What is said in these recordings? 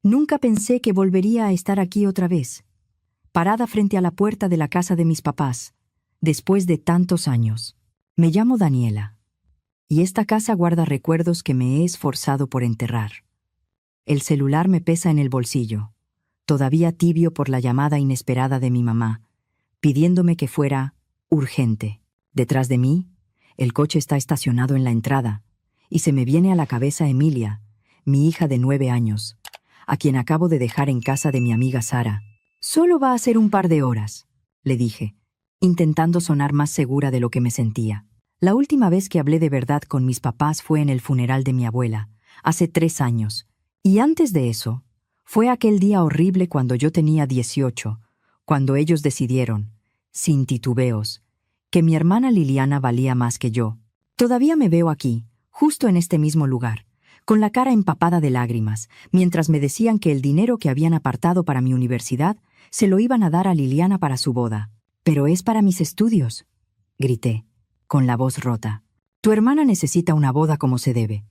Nunca pensé que volvería a estar aquí otra vez, parada frente a la puerta de la casa de mis papás, después de tantos años. Me llamo Daniela, y esta casa guarda recuerdos que me he esforzado por enterrar. El celular me pesa en el bolsillo, todavía tibio por la llamada inesperada de mi mamá, pidiéndome que fuera urgente. Detrás de mí, el coche está estacionado en la entrada, y se me viene a la cabeza Emilia, mi hija de 9 años, a quien acabo de dejar en casa de mi amiga Sara. «Solo va a ser un par de horas», le dije, intentando sonar más segura de lo que me sentía. La última vez que hablé de verdad con mis papás fue en el funeral de mi abuela, hace 3 años, y antes de eso, fue aquel día horrible cuando yo tenía 18, cuando ellos decidieron, sin titubeos, que mi hermana Liliana valía más que yo. Todavía me veo aquí, justo en este mismo lugar, con la cara empapada de lágrimas, mientras me decían que el dinero que habían apartado para mi universidad se lo iban a dar a Liliana para su boda. «Pero es para mis estudios», grité, con la voz rota. «Tu hermana necesita una boda como se debe»,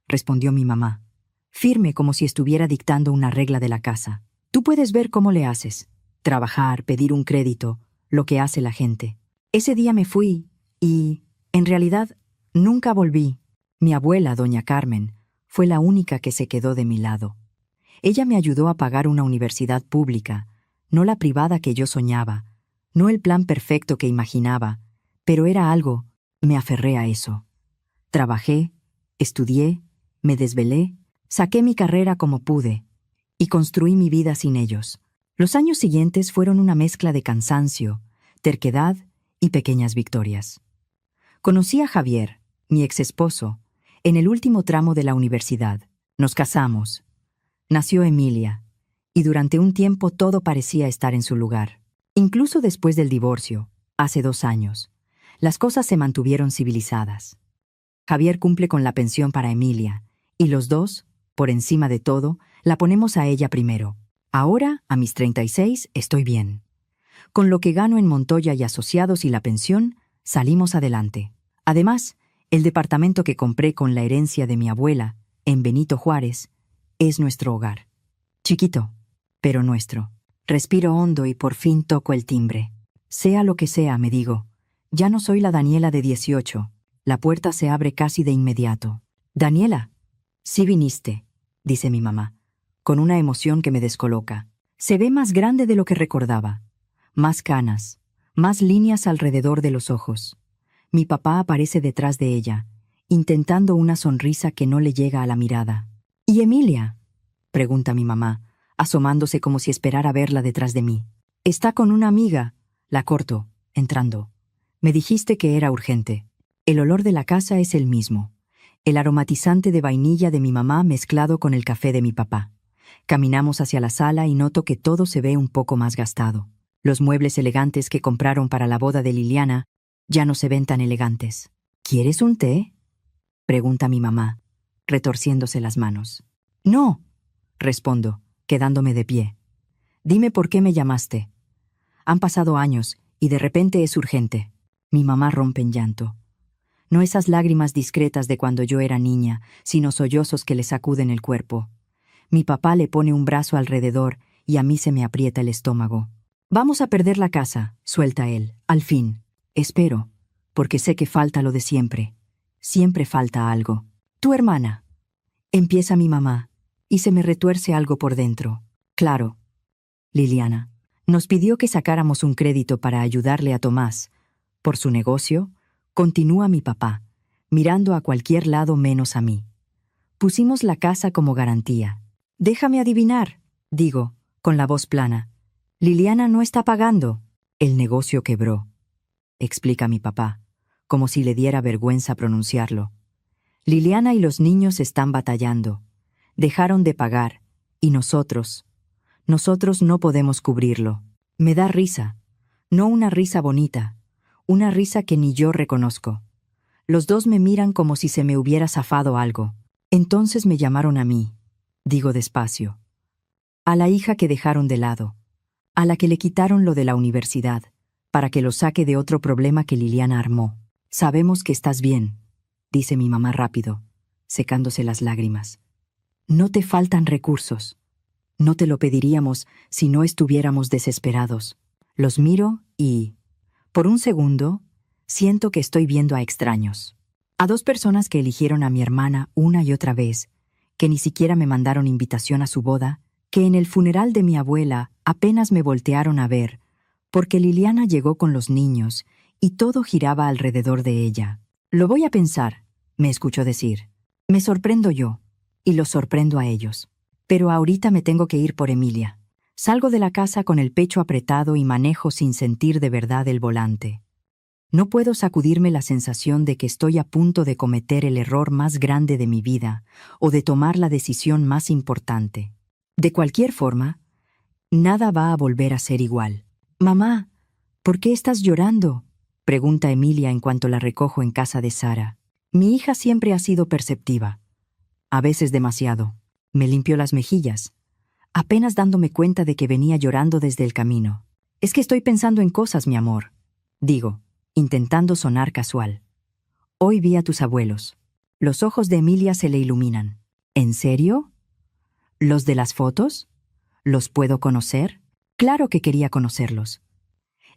respondió mi mamá, firme como si estuviera dictando una regla de la casa. «Tú puedes ver cómo le haces. Trabajar, pedir un crédito, lo que hace la gente». Ese día me fui y, en realidad, nunca volví. Mi abuela, doña Carmen, fue la única que se quedó de mi lado. Ella me ayudó a pagar una universidad pública, no la privada que yo soñaba, no el plan perfecto que imaginaba, pero era algo, me aferré a eso. Trabajé, estudié, me desvelé, saqué mi carrera como pude, y construí mi vida sin ellos. Los años siguientes fueron una mezcla de cansancio, terquedad y pequeñas victorias. Conocí a Javier, mi exesposo, en el último tramo de la universidad. Nos casamos. Nació Emilia, y durante un tiempo todo parecía estar en su lugar. Incluso después del divorcio, hace 2 años, las cosas se mantuvieron civilizadas. Javier cumple con la pensión para Emilia, y los dos, por encima de todo, la ponemos a ella primero. Ahora, a mis 36, estoy bien. Con lo que gano en Montoya y Asociados y la pensión, salimos adelante. Además, el departamento que compré con la herencia de mi abuela, en Benito Juárez, es nuestro hogar. Chiquito, pero nuestro. Respiro hondo y por fin toco el timbre. Sea lo que sea, me digo. Ya no soy la Daniela de 18. La puerta se abre casi de inmediato. «Daniela, sí viniste», dice mi mamá, con una emoción que me descoloca. Se ve más grande de lo que recordaba. Más canas, más líneas alrededor de los ojos. Mi papá aparece detrás de ella, intentando una sonrisa que no le llega a la mirada. «¿Y Emilia?», pregunta mi mamá, asomándose como si esperara verla detrás de mí. «Está con una amiga», la corto, entrando. «Me dijiste que era urgente». El olor de la casa es el mismo. El aromatizante de vainilla de mi mamá mezclado con el café de mi papá. Caminamos hacia la sala y noto que todo se ve un poco más gastado. Los muebles elegantes que compraron para la boda de Liliana ya no se ven tan elegantes. «¿Quieres un té?», pregunta mi mamá, retorciéndose las manos. «No», respondo, quedándome de pie. «Dime por qué me llamaste. Han pasado años y de repente es urgente». Mi mamá rompe en llanto. No esas lágrimas discretas de cuando yo era niña, sino sollozos que le sacuden el cuerpo. Mi papá le pone un brazo alrededor y a mí se me aprieta el estómago. «Vamos a perder la casa», suelta él, al fin. Espero, porque sé que falta lo de siempre. Siempre falta algo. «Tu hermana», empieza mi mamá, y se me retuerce algo por dentro. «Claro. Liliana. Nos pidió que sacáramos un crédito para ayudarle a Tomás. Por su negocio», continúa mi papá, mirando a cualquier lado menos a mí. «Pusimos la casa como garantía». «Déjame adivinar», digo, con la voz plana. «Liliana no está pagando». «El negocio quebró», explica mi papá, como si le diera vergüenza pronunciarlo. «Liliana y los niños están batallando. Dejaron de pagar, y nosotros no podemos cubrirlo». Me da risa, no una risa bonita, una risa que ni yo reconozco. Los dos me miran como si se me hubiera zafado algo. «Entonces me llamaron a mí», digo despacio. «A la hija que dejaron de lado, a la que le quitaron lo de la universidad, para que lo saque de otro problema que Liliana armó. Sabemos que estás bien», dice mi mamá rápido, secándose las lágrimas. «No te faltan recursos». No te lo pediríamos si no estuviéramos desesperados. Los miro y, por un segundo, siento que estoy viendo a extraños. A dos personas que eligieron a mi hermana una y otra vez, que ni siquiera me mandaron invitación a su boda, que en el funeral de mi abuela apenas me voltearon a ver, porque Liliana llegó con los niños y todo giraba alrededor de ella. Lo voy a pensar, me escuchó decir. Me sorprendo yo, y los sorprendo a ellos. Pero ahorita me tengo que ir por Emilia. Salgo de la casa con el pecho apretado y manejo sin sentir de verdad el volante. No puedo sacudirme la sensación de que estoy a punto de cometer el error más grande de mi vida o de tomar la decisión más importante. De cualquier forma, nada va a volver a ser igual. «Mamá, ¿por qué estás llorando?», pregunta Emilia en cuanto la recojo en casa de Sara. Mi hija siempre ha sido perceptiva. A veces demasiado. Me limpió las mejillas, apenas dándome cuenta de que venía llorando desde el camino. «Es que estoy pensando en cosas, mi amor», digo, intentando sonar casual. «Hoy vi a tus abuelos». Los ojos de Emilia se le iluminan. «¿En serio? ¿Los de las fotos? ¿Los puedo conocer?». Claro que quería conocerlos.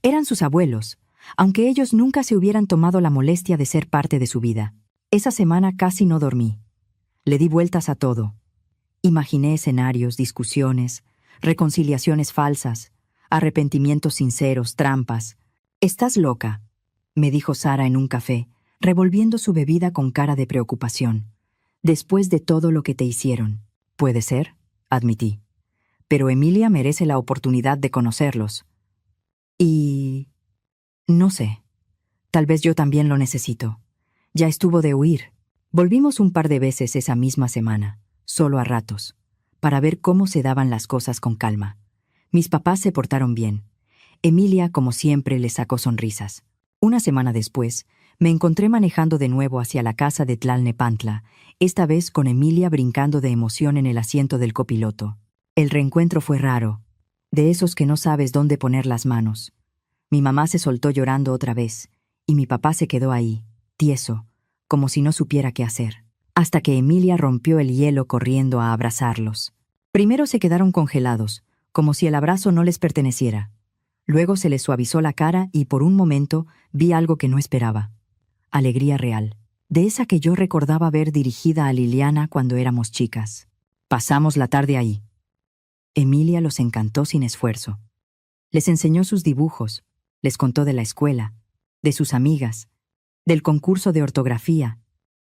Eran sus abuelos, aunque ellos nunca se hubieran tomado la molestia de ser parte de su vida. Esa semana casi no dormí. Le di vueltas a todo. Imaginé escenarios, discusiones, reconciliaciones falsas, arrepentimientos sinceros, trampas. «Estás loca», me dijo Sara en un café, revolviendo su bebida con cara de preocupación. «Después de todo lo que te hicieron». «Puede ser», admití. «Pero Emilia merece la oportunidad de conocerlos». Y... no sé. Tal vez yo también lo necesito. Ya estuvo de huir. Volvimos un par de veces esa misma semana, solo a ratos, para ver cómo se daban las cosas con calma. Mis papás se portaron bien. Emilia, como siempre, les sacó sonrisas. Una semana después, me encontré manejando de nuevo hacia la casa de Tlalnepantla, esta vez con Emilia brincando de emoción en el asiento del copiloto. El reencuentro fue raro, de esos que no sabes dónde poner las manos. Mi mamá se soltó llorando otra vez, y mi papá se quedó ahí, tieso, como si no supiera qué hacer, hasta que Emilia rompió el hielo corriendo a abrazarlos. Primero se quedaron congelados, como si el abrazo no les perteneciera. Luego se les suavizó la cara y por un momento vi algo que no esperaba. Alegría real, de esa que yo recordaba ver dirigida a Liliana cuando éramos chicas. Pasamos la tarde ahí. Emilia los encantó sin esfuerzo. Les enseñó sus dibujos, les contó de la escuela, de sus amigas, del concurso de ortografía,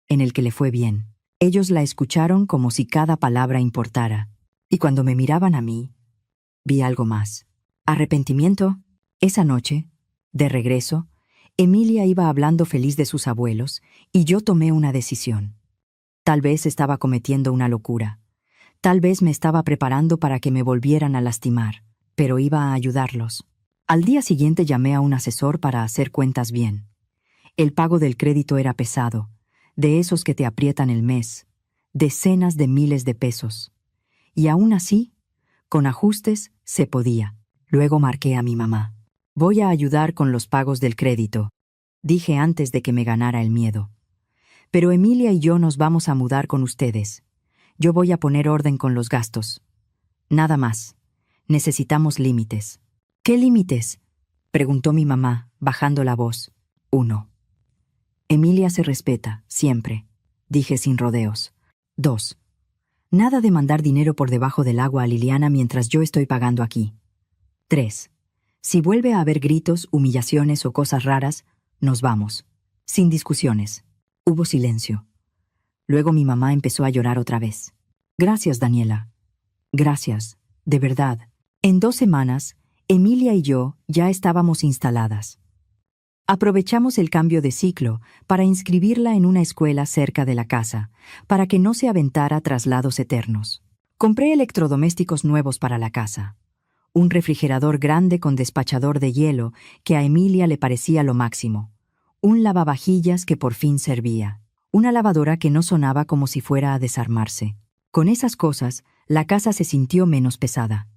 en el que le fue bien. Ellos la escucharon como si cada palabra importara. Y cuando me miraban a mí, vi algo más. Arrepentimiento. Esa noche, de regreso, Emilia iba hablando feliz de sus abuelos y yo tomé una decisión. Tal vez estaba cometiendo una locura. Tal vez me estaba preparando para que me volvieran a lastimar, pero iba a ayudarlos. Al día siguiente llamé a un asesor para hacer cuentas bien. El pago del crédito era pesado, de esos que te aprietan el mes, decenas de miles de pesos. Y aún así, con ajustes, se podía. Luego marqué a mi mamá. «Voy a ayudar con los pagos del crédito», dije antes de que me ganara el miedo. «Pero Emilia y yo nos vamos a mudar con ustedes. Yo voy a poner orden con los gastos. Nada más. Necesitamos límites». «¿Qué límites?», preguntó mi mamá, bajando la voz. «1. Emilia se respeta, siempre», dije sin rodeos. 2. Nada de mandar dinero por debajo del agua a Liliana mientras yo estoy pagando aquí. 3. Si vuelve a haber gritos, humillaciones o cosas raras, nos vamos. Sin discusiones. Hubo silencio. Luego mi mamá empezó a llorar otra vez. «Gracias, Daniela. Gracias, de verdad». En 2 semanas, Emilia y yo ya estábamos instaladas. Aprovechamos el cambio de ciclo para inscribirla en una escuela cerca de la casa, para que no se aventara traslados eternos. Compré electrodomésticos nuevos para la casa. Un refrigerador grande con despachador de hielo que a Emilia le parecía lo máximo. Un lavavajillas que por fin servía. Una lavadora que no sonaba como si fuera a desarmarse. Con esas cosas, la casa se sintió menos pesada.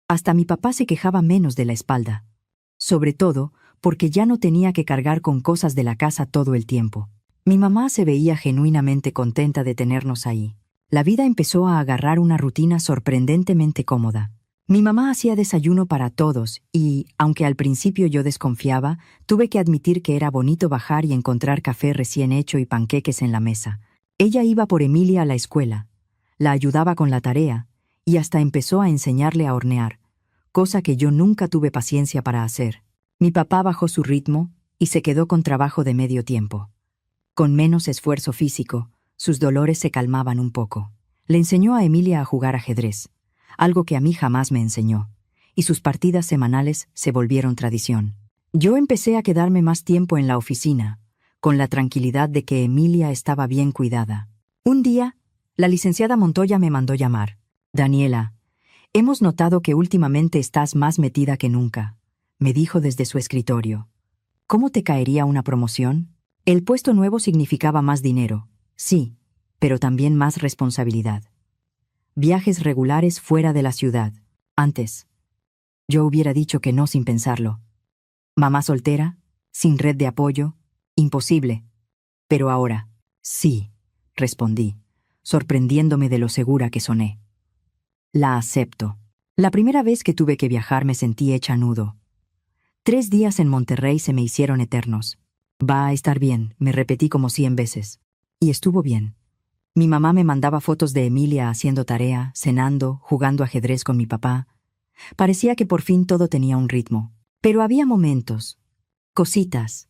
Hasta mi papá se quejaba menos de la espalda. Sobre todo, porque ya no tenía que cargar con cosas de la casa todo el tiempo. Mi mamá se veía genuinamente contenta de tenernos ahí. La vida empezó a agarrar una rutina sorprendentemente cómoda. Mi mamá hacía desayuno para todos y, aunque al principio yo desconfiaba, tuve que admitir que era bonito bajar y encontrar café recién hecho y panqueques en la mesa. Ella iba por Emilia a la escuela, la ayudaba con la tarea y hasta empezó a enseñarle a hornear, cosa que yo nunca tuve paciencia para hacer. Mi papá bajó su ritmo y se quedó con trabajo de medio tiempo. Con menos esfuerzo físico, sus dolores se calmaban un poco. Le enseñó a Emilia a jugar ajedrez, algo que a mí jamás me enseñó, y sus partidas semanales se volvieron tradición. Yo empecé a quedarme más tiempo en la oficina, con la tranquilidad de que Emilia estaba bien cuidada. Un día, la licenciada Montoya me mandó llamar. «Daniela, hemos notado que últimamente estás más metida que nunca», me dijo desde su escritorio. «¿Cómo te caería una promoción?» El puesto nuevo significaba más dinero, sí, pero también más responsabilidad. Viajes regulares fuera de la ciudad. Antes, yo hubiera dicho que no sin pensarlo. Mamá soltera, sin red de apoyo, imposible. Pero ahora, sí, respondí, sorprendiéndome de lo segura que soné. La acepto. La primera vez que tuve que viajar me sentí hecha nudo. 3 días en Monterrey se me hicieron eternos. Va a estar bien, me repetí como 100 veces. Y estuvo bien. Mi mamá me mandaba fotos de Emilia haciendo tarea, cenando, jugando ajedrez con mi papá. Parecía que por fin todo tenía un ritmo. Pero había momentos, cositas,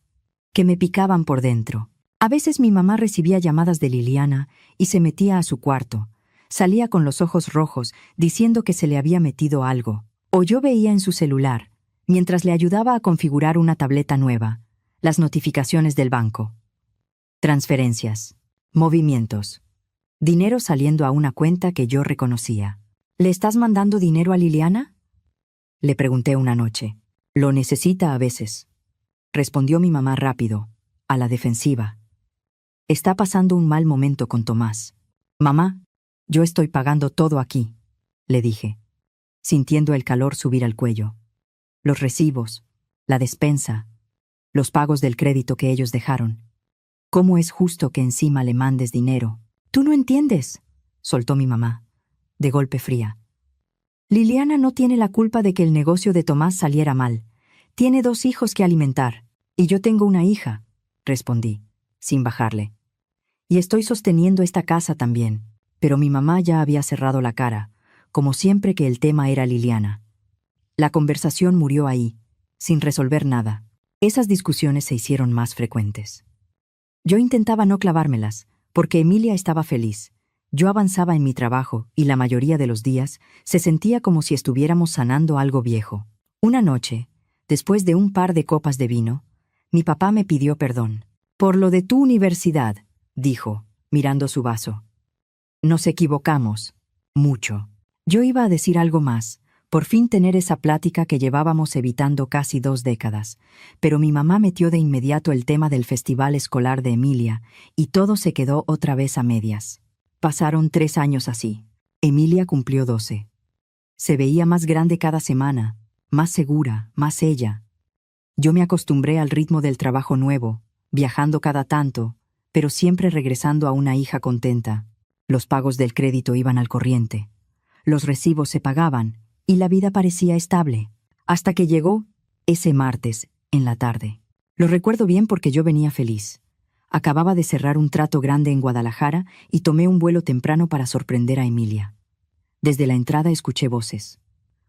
que me picaban por dentro. A veces mi mamá recibía llamadas de Liliana y se metía a su cuarto. Salía con los ojos rojos, diciendo que se le había metido algo. O yo veía en su celular, mientras le ayudaba a configurar una tableta nueva, las notificaciones del banco. Transferencias, movimientos, dinero saliendo a una cuenta que yo reconocía. ¿Le estás mandando dinero a Liliana?, le pregunté una noche. Lo necesita a veces, respondió mi mamá rápido, a la defensiva. Está pasando un mal momento con Tomás. Mamá, yo estoy pagando todo aquí, le dije, sintiendo el calor subir al cuello. Los recibos, la despensa, los pagos del crédito que ellos dejaron. ¿Cómo es justo que encima le mandes dinero? Tú no entiendes, soltó mi mamá, de golpe fría. Liliana no tiene la culpa de que el negocio de Tomás saliera mal. Tiene 2 hijos que alimentar, y yo tengo una hija, respondí, sin bajarle. Y estoy sosteniendo esta casa también, pero mi mamá ya había cerrado la cara, como siempre que el tema era Liliana. La conversación murió ahí, sin resolver nada. Esas discusiones se hicieron más frecuentes. Yo intentaba no clavármelas, porque Emilia estaba feliz. Yo avanzaba en mi trabajo y la mayoría de los días se sentía como si estuviéramos sanando algo viejo. Una noche, después de un par de copas de vino, mi papá me pidió perdón. Por lo de tu universidad, dijo, mirando su vaso. Nos equivocamos. Mucho. Yo iba a decir algo más, por fin tener esa plática que llevábamos evitando casi 2 décadas, pero mi mamá metió de inmediato el tema del festival escolar de Emilia y todo se quedó otra vez a medias. Pasaron 3 años así. Emilia cumplió 12. Se veía más grande cada semana, más segura, más ella. Yo me acostumbré al ritmo del trabajo nuevo, viajando cada tanto, pero siempre regresando a una hija contenta. Los pagos del crédito iban al corriente. Los recibos se pagaban y la vida parecía estable, hasta que llegó ese martes, en la tarde. Lo recuerdo bien porque yo venía feliz. Acababa de cerrar un trato grande en Guadalajara y tomé un vuelo temprano para sorprender a Emilia. Desde la entrada escuché voces.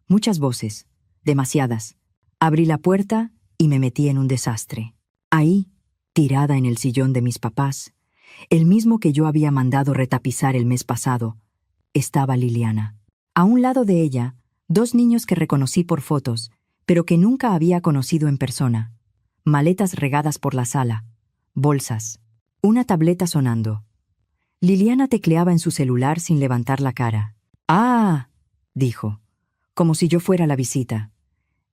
Muchas voces, demasiadas. Abrí la puerta y me metí en un desastre. Ahí, tirada en el sillón de mis papás, el mismo que yo había mandado retapizar el mes pasado, estaba Liliana. A un lado de ella, 2 niños que reconocí por fotos, pero que nunca había conocido en persona. Maletas regadas por la sala. Bolsas. Una tableta sonando. Liliana tecleaba en su celular sin levantar la cara. «Ah», dijo, como si yo fuera la visita.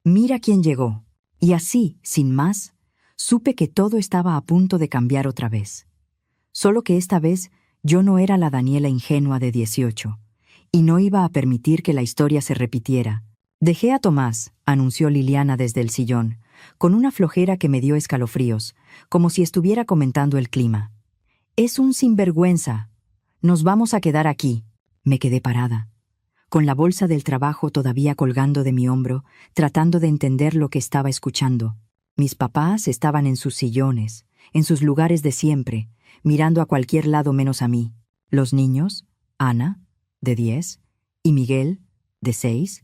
«Mira quién llegó». Y así, sin más, supe que todo estaba a punto de cambiar otra vez. Solo que esta vez yo no era la Daniela ingenua de 18, y no iba a permitir que la historia se repitiera. «Dejé a Tomás», anunció Liliana desde el sillón, con una flojera que me dio escalofríos, como si estuviera comentando el clima. «Es un sinvergüenza. Nos vamos a quedar aquí. Me quedé parada, con la bolsa del trabajo todavía colgando de mi hombro, tratando de entender lo que estaba escuchando. Mis papás estaban en sus sillones, en sus lugares de siempre, mirando a cualquier lado menos a mí. Los niños, Ana, de 10, y Miguel, de 6,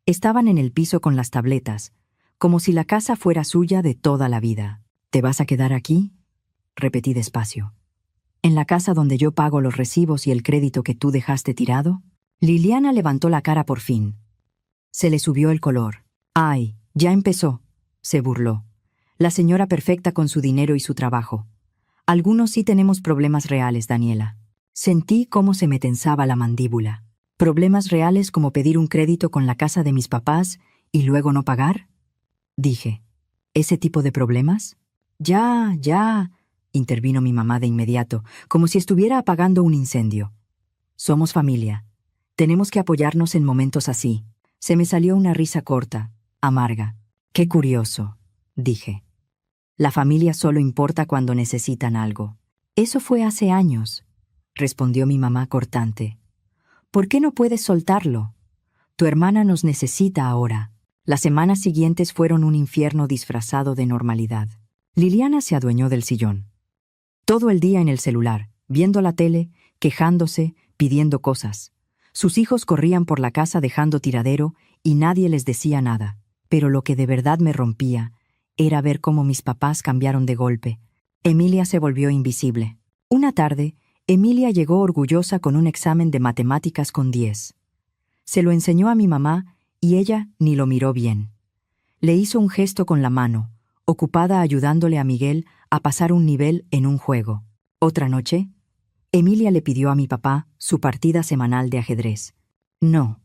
estaban en el piso con las tabletas, como si la casa fuera suya de toda la vida. ¿Te vas a quedar aquí?, repetí despacio. ¿En la casa donde yo pago los recibos y el crédito que tú dejaste tirado? Liliana levantó la cara por fin. Se le subió el color. ¡Ay, ya empezó!, se burló. La señora perfecta con su dinero y su trabajo. Algunos sí tenemos problemas reales, Daniela. Sentí cómo se me tensaba la mandíbula. ¿Problemas reales como pedir un crédito con la casa de mis papás y luego no pagar?, dije. ¿Ese tipo de problemas? Ya, intervino mi mamá de inmediato, como si estuviera apagando un incendio. Somos familia. Tenemos que apoyarnos en momentos así. Se me salió una risa corta, amarga. Qué curioso, dije. La familia solo importa cuando necesitan algo. Eso fue hace años, respondió mi mamá cortante. ¿Por qué no puedes soltarlo? Tu hermana nos necesita ahora. Las semanas siguientes fueron un infierno disfrazado de normalidad. Liliana se adueñó del sillón. Todo el día en el celular, viendo la tele, quejándose, pidiendo cosas. Sus hijos corrían por la casa dejando tiradero y nadie les decía nada. Pero lo que de verdad me rompía era ver cómo mis papás cambiaron de golpe. Emilia se volvió invisible. Una tarde, Emilia llegó orgullosa con un examen de matemáticas con 10. Se lo enseñó a mi mamá y ella ni lo miró bien. Le hizo un gesto con la mano, ocupada ayudándole a Miguel a pasar un nivel en un juego. Otra noche, Emilia le pidió a mi papá su partida semanal de ajedrez. No,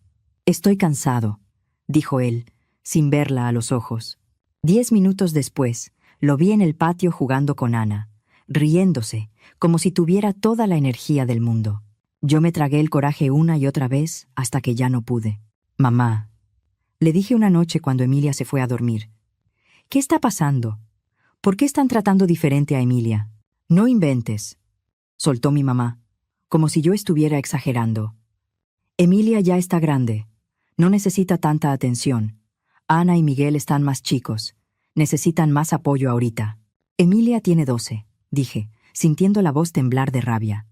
estoy cansado, dijo él, sin verla a los ojos. 10 minutos después, lo vi en el patio jugando con Ana, riéndose, como si tuviera toda la energía del mundo. Yo me tragué el coraje una y otra vez hasta que ya no pude. Mamá, le dije una noche cuando Emilia se fue a dormir. ¿Qué está pasando? ¿Por qué están tratando diferente a Emilia? No inventes, soltó mi mamá, como si yo estuviera exagerando. Emilia ya está grande. No necesita tanta atención. Ana y Miguel están más chicos. Necesitan más apoyo ahorita. Emilia tiene 12, dije, sintiendo la voz temblar de rabia.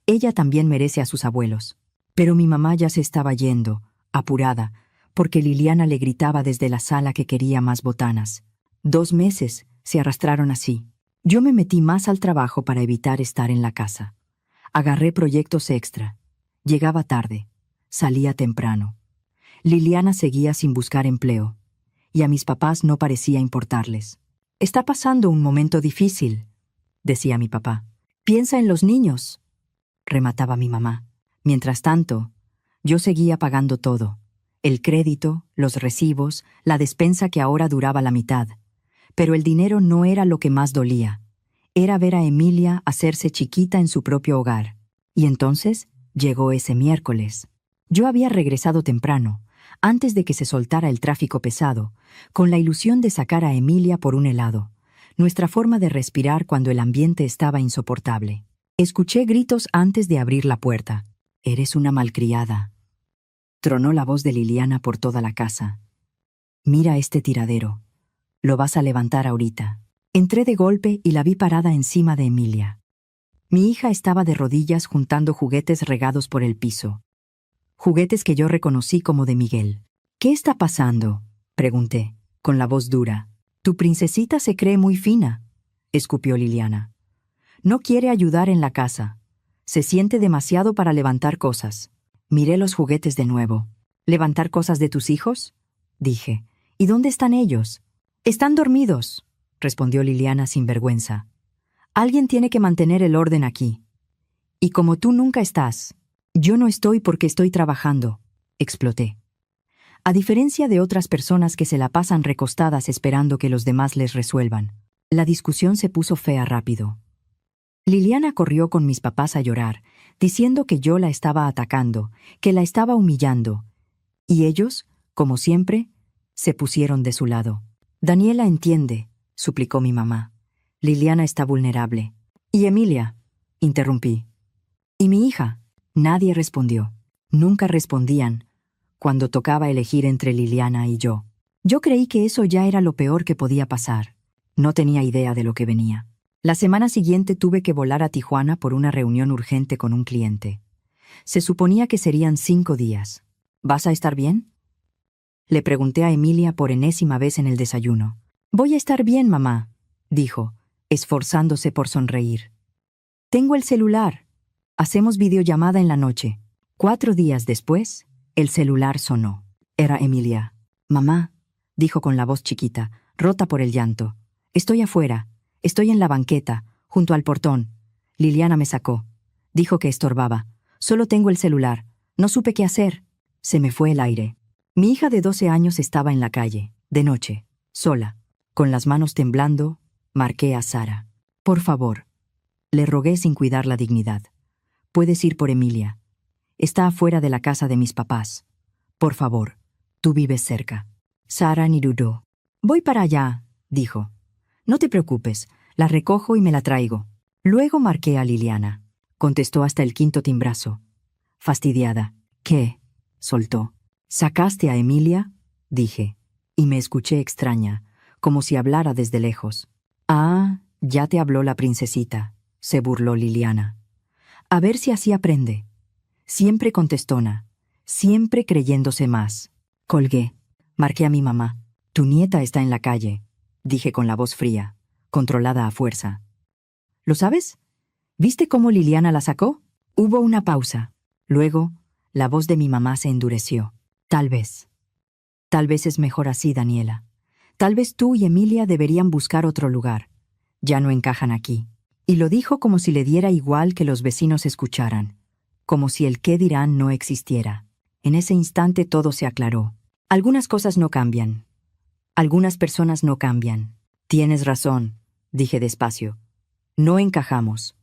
Ella también merece a sus abuelos. Pero mi mamá ya se estaba yendo, apurada, porque Liliana le gritaba desde la sala que quería más botanas. 2 meses se arrastraron así. Yo me metí más al trabajo para evitar estar en la casa. Agarré proyectos extra. Llegaba tarde. Salía temprano. Liliana seguía sin buscar empleo. Y a mis papás no parecía importarles. Está pasando un momento difícil, decía mi papá. Piensa en los niños, remataba mi mamá. Mientras tanto, yo seguía pagando todo. El crédito, los recibos, la despensa que ahora duraba la mitad. Pero el dinero no era lo que más dolía. Era ver a Emilia hacerse chiquita en su propio hogar. Y entonces llegó ese miércoles. Yo había regresado temprano, antes de que se soltara el tráfico pesado, con la ilusión de sacar a Emilia por un helado, nuestra forma de respirar cuando el ambiente estaba insoportable. Escuché gritos antes de abrir la puerta. «Eres una malcriada», tronó la voz de Liliana por toda la casa. «Mira este tiradero. Lo vas a levantar ahorita». Entré de golpe y la vi parada encima de Emilia. Mi hija estaba de rodillas juntando juguetes regados por el piso. Juguetes que yo reconocí como de Miguel. «¿Qué está pasando?», pregunté, con la voz dura. «Tu princesita se cree muy fina», escupió Liliana. «No quiere ayudar en la casa. Se siente demasiado para levantar cosas». Miré los juguetes de nuevo. «¿Levantar cosas de tus hijos?», dije. «¿Y dónde están ellos?». «Están dormidos», respondió Liliana sin vergüenza. «Alguien tiene que mantener el orden aquí. Y como tú nunca estás». «Yo no estoy porque estoy trabajando», exploté. A diferencia de otras personas que se la pasan recostadas esperando que los demás les resuelvan. La discusión se puso fea rápido. Liliana corrió con mis papás a llorar, diciendo que yo la estaba atacando, que la estaba humillando. Y ellos, como siempre, se pusieron de su lado. «Daniela entiende», suplicó mi mamá. «Liliana está vulnerable». «¿Y Emilia?», interrumpí. ¿Y mi hija? Nadie respondió. Nunca respondían cuando tocaba elegir entre Liliana y yo. Yo creí que eso ya era lo peor que podía pasar. No tenía idea de lo que venía. La semana siguiente tuve que volar a Tijuana por una reunión urgente con un cliente. Se suponía que serían 5 días. ¿Vas a estar bien?, le pregunté a Emilia por enésima vez en el desayuno. «Voy a estar bien, mamá», dijo, esforzándose por sonreír. «Tengo el celular. Hacemos videollamada en la noche». 4 días después, el celular sonó. Era Emilia. «Mamá», dijo con la voz chiquita, rota por el llanto. «Estoy afuera. Estoy en la banqueta, junto al portón. Liliana me sacó. Dijo que estorbaba. Solo tengo el celular. No supe qué hacer. Se me fue el aire». Mi hija de 12 años estaba en la calle, de noche, sola. Con las manos temblando, marqué a Sara. «Por favor», le rogué sin cuidar la dignidad. «Puedes ir por Emilia. Está afuera de la casa de mis papás. Por favor, tú vives cerca». Sara ni dudó. «Voy para allá», dijo. «No te preocupes, la recojo y me la traigo». Luego marqué a Liliana. Contestó hasta el 5.º timbrazo. Fastidiada. «¿Qué?», soltó. «¿Sacaste a Emilia?», dije, y me escuché extraña, como si hablara desde lejos. «Ah, ya te habló la princesita», se burló Liliana. «A ver si así aprende». Siempre contestona, siempre creyéndose más. Colgué. Marqué a mi mamá. «Tu nieta está en la calle», dije con la voz fría, controlada a fuerza. «¿Lo sabes? ¿Viste cómo Liliana la sacó?». Hubo una pausa. Luego, la voz de mi mamá se endureció. «Tal vez. Tal vez es mejor así, Daniela. Tal vez tú y Emilia deberían buscar otro lugar. Ya no encajan aquí». Y lo dijo como si le diera igual que los vecinos escucharan, como si el qué dirán no existiera. En ese instante todo se aclaró. Algunas cosas no cambian. Algunas personas no cambian. «Tienes razón», dije despacio. «No encajamos.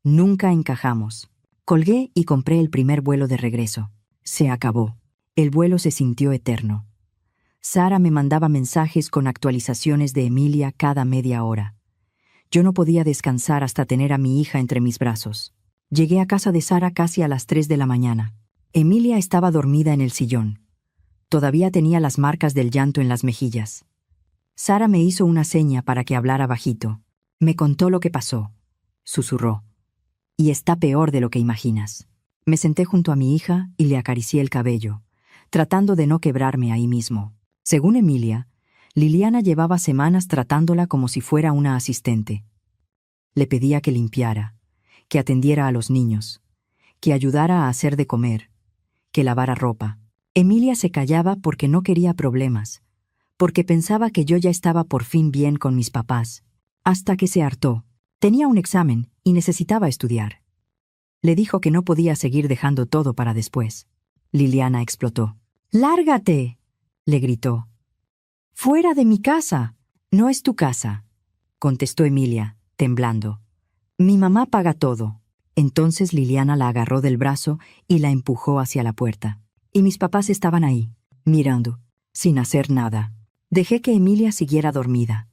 Nunca encajamos». Colgué y compré el primer vuelo de regreso. Se acabó. El vuelo se sintió eterno. Sara me mandaba mensajes con actualizaciones de Emilia cada media hora. Yo no podía descansar hasta tener a mi hija entre mis brazos. Llegué a casa de Sara casi a las 3 de la mañana. Emilia estaba dormida en el sillón. Todavía tenía las marcas del llanto en las mejillas. Sara me hizo una seña para que hablara bajito. Me contó lo que pasó. Susurró. «Y está peor de lo que imaginas». Me senté junto a mi hija y le acaricié el cabello, tratando de no quebrarme ahí mismo. Según Emilia, Liliana llevaba semanas tratándola como si fuera una asistente. Le pedía que limpiara, que atendiera a los niños, que ayudara a hacer de comer, que lavara ropa. Emilia se callaba porque no quería problemas, porque pensaba que yo ya estaba por fin bien con mis papás, hasta que se hartó. Tenía un examen y necesitaba estudiar. Le dijo que no podía seguir dejando todo para después. Liliana explotó. «¡Lárgate!», le gritó. «¡Fuera de mi casa!». «No es tu casa», contestó Emilia, temblando. «Mi mamá paga todo». Entonces Liliana la agarró del brazo y la empujó hacia la puerta. Y mis papás estaban ahí, mirando, sin hacer nada. Dejé que Emilia siguiera dormida.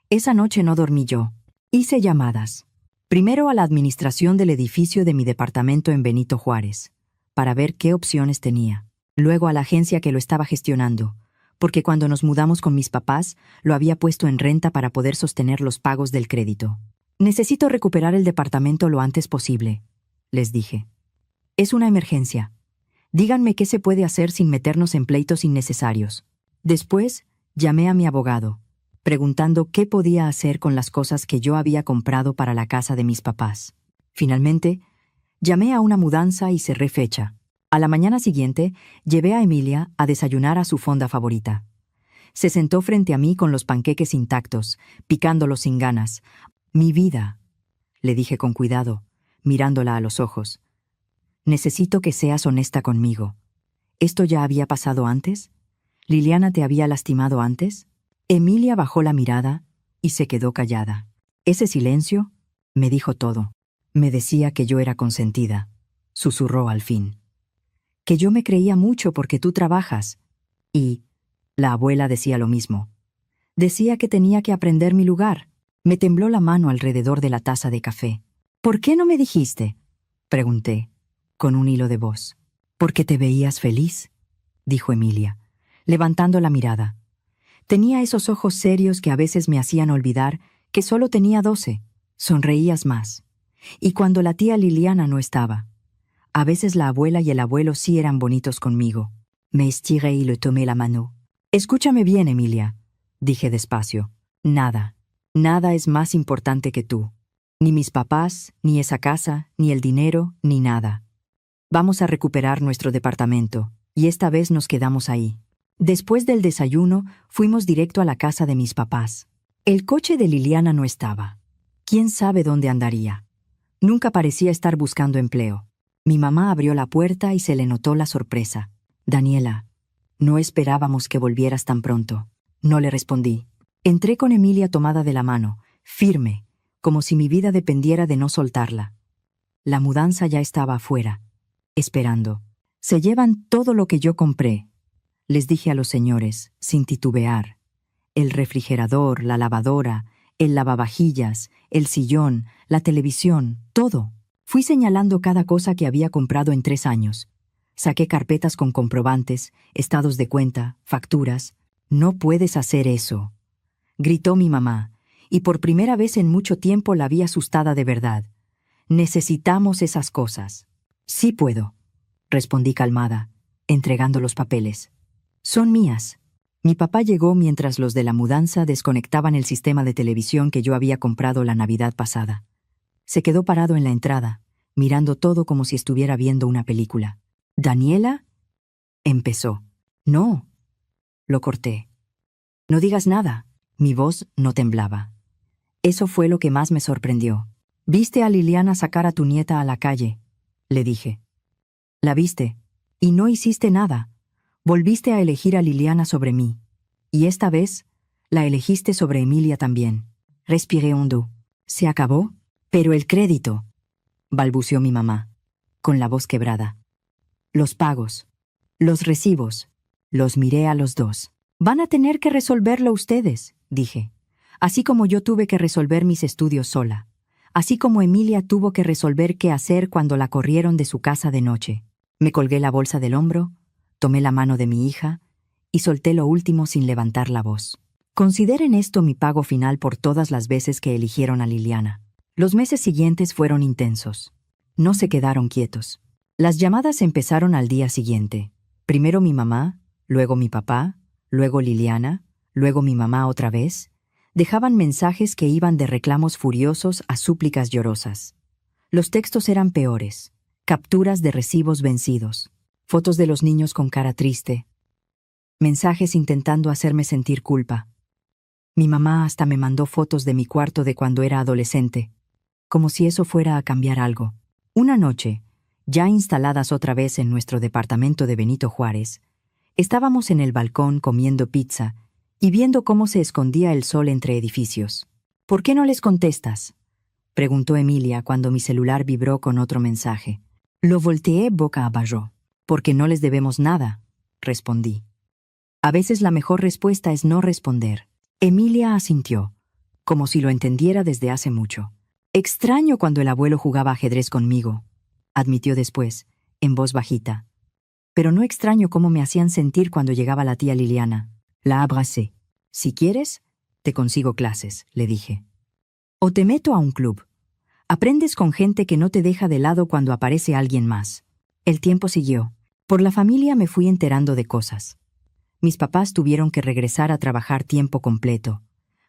Esa noche no dormí yo. Hice llamadas. Primero a la administración del edificio de mi departamento en Benito Juárez, para ver qué opciones tenía. Luego a la agencia que lo estaba gestionando, porque cuando nos mudamos con mis papás, lo había puesto en renta para poder sostener los pagos del crédito. «Necesito recuperar el departamento lo antes posible», les dije. «Es una emergencia. Díganme qué se puede hacer sin meternos en pleitos innecesarios». Después, llamé a mi abogado, preguntando qué podía hacer con las cosas que yo había comprado para la casa de mis papás. Finalmente, llamé a una mudanza y cerré fecha. A la mañana siguiente, llevé a Emilia a desayunar a su fonda favorita. Se sentó frente a mí con los panqueques intactos, picándolos sin ganas. «Mi vida», le dije con cuidado, mirándola a los ojos. «Necesito que seas honesta conmigo. ¿Esto ya había pasado antes? ¿Liliana te había lastimado antes?». Emilia bajó la mirada y se quedó callada. Ese silencio me dijo todo. Me decía que yo era consentida. Susurró al fin. «Que yo me creía mucho porque tú trabajas». Y la abuela decía lo mismo. Decía que tenía que aprender mi lugar. Me tembló la mano alrededor de la taza de café. «¿Por qué no me dijiste?». Pregunté, con un hilo de voz. «¿Porque te veías feliz?», dijo Emilia, levantando la mirada. Tenía esos ojos serios que a veces me hacían olvidar que solo tenía 12. Sonreías más. Y cuando la tía Liliana no estaba. A veces la abuela y el abuelo sí eran bonitos conmigo. Me estiré y le tomé la mano. «Escúchame bien, Emilia», dije despacio. Nada es más importante que tú. Ni mis papás, ni esa casa, ni el dinero, ni nada. Vamos a recuperar nuestro departamento, y esta vez nos quedamos ahí. Después del desayuno, fuimos directo a la casa de mis papás. El coche de Liliana no estaba. ¿Quién sabe dónde andaría? Nunca parecía estar buscando empleo. Mi mamá abrió la puerta y se le notó la sorpresa. «Daniela, no esperábamos que volvieras tan pronto». No le respondí. Entré con Emilia tomada de la mano, firme, como si mi vida dependiera de no soltarla. La mudanza ya estaba afuera, esperando. «Se llevan todo lo que yo compré», les dije a los señores, sin titubear. El refrigerador, la lavadora, el lavavajillas, el sillón, la televisión, todo. Fui señalando cada cosa que había comprado en 3 años. Saqué carpetas con comprobantes, estados de cuenta, facturas. «No puedes hacer eso», gritó mi mamá, y por primera vez en mucho tiempo la vi asustada de verdad. «Necesitamos esas cosas». «Sí puedo», respondí calmada, entregando los papeles. «Son mías». Mi papá llegó mientras los de la mudanza desconectaban el sistema de televisión que yo había comprado la Navidad pasada. Se quedó parado en la entrada, mirando todo como si estuviera viendo una película. «¿Daniela?», empezó. «No», lo corté. «No digas nada». Mi voz no temblaba. Eso fue lo que más me sorprendió. «Viste a Liliana sacar a tu nieta a la calle», le dije. «La viste, y no hiciste nada. Volviste a elegir a Liliana sobre mí. Y esta vez, la elegiste sobre Emilia también». Respiré hondo. «¿Se acabó?». «Pero el crédito», balbuceó mi mamá, con la voz quebrada. «Los pagos, los recibos». Los miré a los dos. «Van a tener que resolverlo ustedes», dije. «Así como yo tuve que resolver mis estudios sola. Así como Emilia tuvo que resolver qué hacer cuando la corrieron de su casa de noche». Me colgué la bolsa del hombro, tomé la mano de mi hija y solté lo último sin levantar la voz. «Consideren esto mi pago final por todas las veces que eligieron a Liliana». Los meses siguientes fueron intensos. No se quedaron quietos. Las llamadas empezaron al día siguiente. Primero mi mamá, luego mi papá, luego Liliana, luego mi mamá otra vez. Dejaban mensajes que iban de reclamos furiosos a súplicas llorosas. Los textos eran peores. Capturas de recibos vencidos. Fotos de los niños con cara triste. Mensajes intentando hacerme sentir culpa. Mi mamá hasta me mandó fotos de mi cuarto de cuando era adolescente, como si eso fuera a cambiar algo. Una noche, ya instaladas otra vez en nuestro departamento de Benito Juárez, estábamos en el balcón comiendo pizza y viendo cómo se escondía el sol entre edificios. «¿Por qué no les contestas?», preguntó Emilia cuando mi celular vibró con otro mensaje. Lo volteé boca abajo. «Porque no les debemos nada», respondí. A veces la mejor respuesta es no responder. Emilia asintió, como si lo entendiera desde hace mucho. «Extraño cuando el abuelo jugaba ajedrez conmigo», admitió después, en voz bajita. «Pero no extraño cómo me hacían sentir cuando llegaba la tía Liliana». La abracé. «Si quieres, te consigo clases», le dije. «O te meto a un club. Aprendes con gente que no te deja de lado cuando aparece alguien más». El tiempo siguió. Por la familia me fui enterando de cosas. Mis papás tuvieron que regresar a trabajar tiempo completo.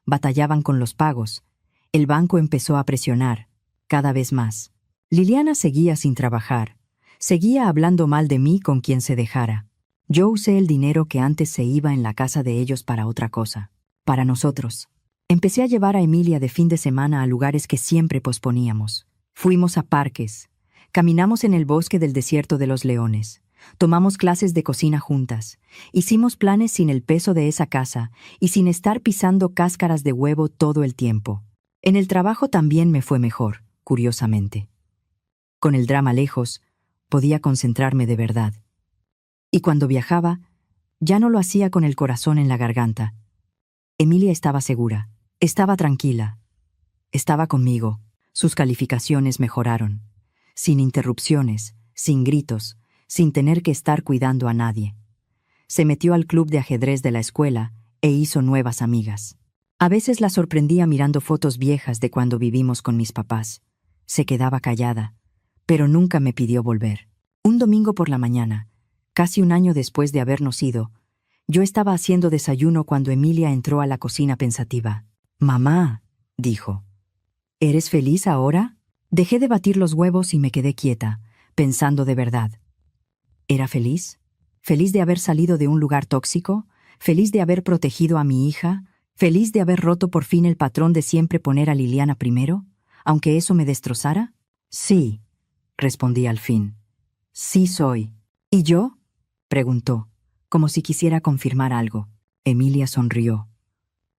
Batallaban con los pagos. El banco empezó a presionar, cada vez más. Liliana seguía sin trabajar. Seguía hablando mal de mí con quien se dejara. Yo usé el dinero que antes se iba en la casa de ellos para otra cosa. Para nosotros. Empecé a llevar a Emilia de fin de semana a lugares que siempre posponíamos. Fuimos a parques. Caminamos en el bosque del Desierto de los Leones. Tomamos clases de cocina juntas. Hicimos planes sin el peso de esa casa y sin estar pisando cáscaras de huevo todo el tiempo. En el trabajo también me fue mejor, curiosamente. Con el drama lejos, podía concentrarme de verdad. Y cuando viajaba, ya no lo hacía con el corazón en la garganta. Emilia estaba segura, estaba tranquila, estaba conmigo. Sus calificaciones mejoraron. sin interrupciones, sin gritos, sin tener que estar cuidando a nadie. Se metió al club de ajedrez de la escuela e hizo nuevas amigas. A veces la sorprendía mirando fotos viejas de cuando vivimos con mis papás. Se quedaba callada, pero nunca me pidió volver. Un domingo por la mañana, casi un año después de habernos ido, yo estaba haciendo desayuno cuando Emilia entró a la cocina pensativa. «Mamá», dijo, «¿eres feliz ahora?» Dejé de batir los huevos y me quedé quieta, pensando de verdad. ¿Era feliz? ¿Feliz de haber salido de un lugar tóxico? ¿Feliz de haber protegido a mi hija? ¿Feliz de haber roto por fin el patrón de siempre poner a Liliana primero, aunque eso me destrozara? Sí, respondí al fin. Sí soy. ¿Y yo? Preguntó, como si quisiera confirmar algo. Emilia sonrió.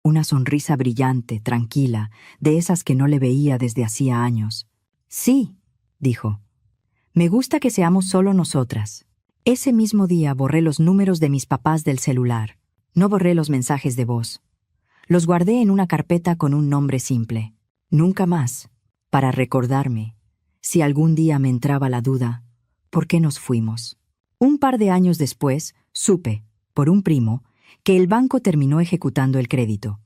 Una sonrisa brillante, tranquila, de esas que no le veía desde hacía años. Sí, dijo. Me gusta que seamos solo nosotras. Ese mismo día borré los números de mis papás del celular. No borré los mensajes de voz. Los guardé en una carpeta con un nombre simple. Nunca más, para recordarme, si algún día me entraba la duda, ¿por qué nos fuimos? Un par de años después, supe, por un primo, que el banco terminó ejecutando el crédito.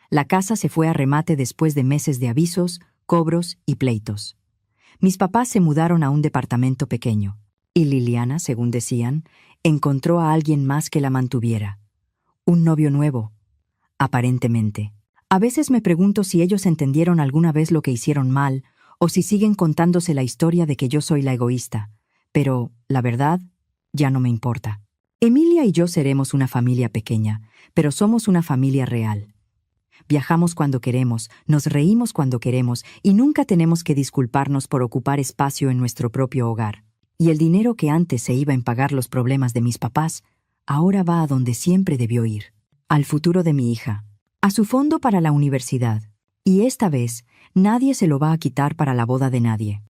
La casa se fue a remate después de meses de avisos, cobros y pleitos. Mis papás se mudaron a un departamento pequeño, y Liliana, según decían, encontró a alguien más que la mantuviera. Un novio nuevo, aparentemente. A veces me pregunto si ellos entendieron alguna vez lo que hicieron mal, o si siguen contándose la historia de que yo soy la egoísta. Pero, la verdad, ya no me importa. Emilia y yo seremos una familia pequeña, pero somos una familia real. Viajamos cuando queremos, nos reímos cuando queremos y nunca tenemos que disculparnos por ocupar espacio en nuestro propio hogar. Y el dinero que antes se iba en pagar los problemas de mis papás, ahora va a donde siempre debió ir. Al futuro de mi hija. A su fondo para la universidad. Y esta vez, nadie se lo va a quitar para la boda de nadie.